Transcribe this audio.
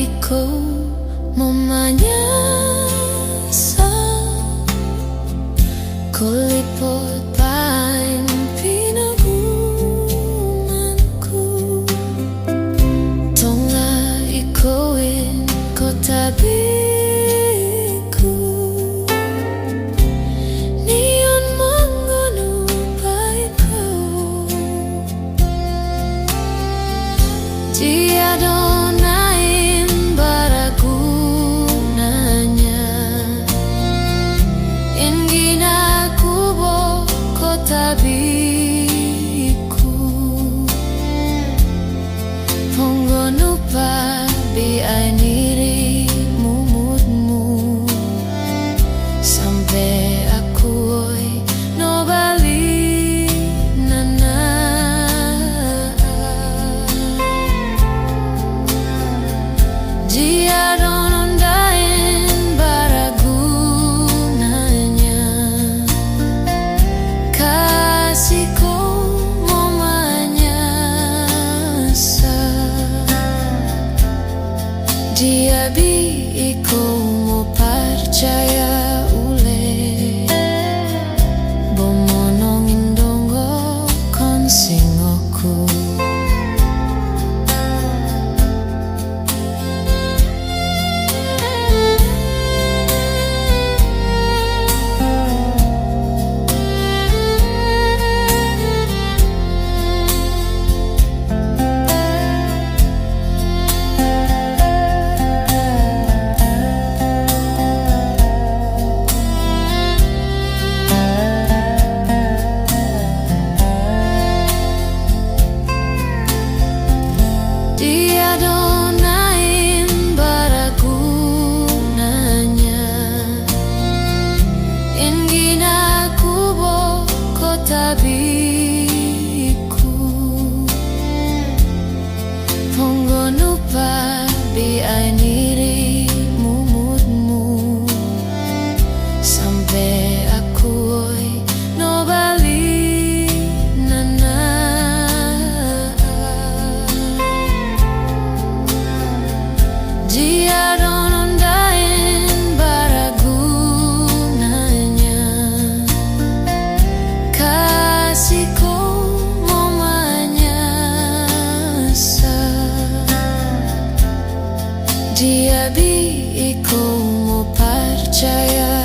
iko memanyasa kulipot paing pinagunganku tonga ikoin kotabiku niyon mangono paiko diadonain baragunanya ingina kubo kotabiku pongono pa bianiri mumutmu sampai aku no balik nana dia donondain baragunanya kasihku mau manyasa dia biku mau percaya ule bomonongin dongo konsingoku tabiku pongono pa bianiri mumutmu sampai aku no balik nana dia donondain baragunanya kasihku mau manyasa dia biku mau percaya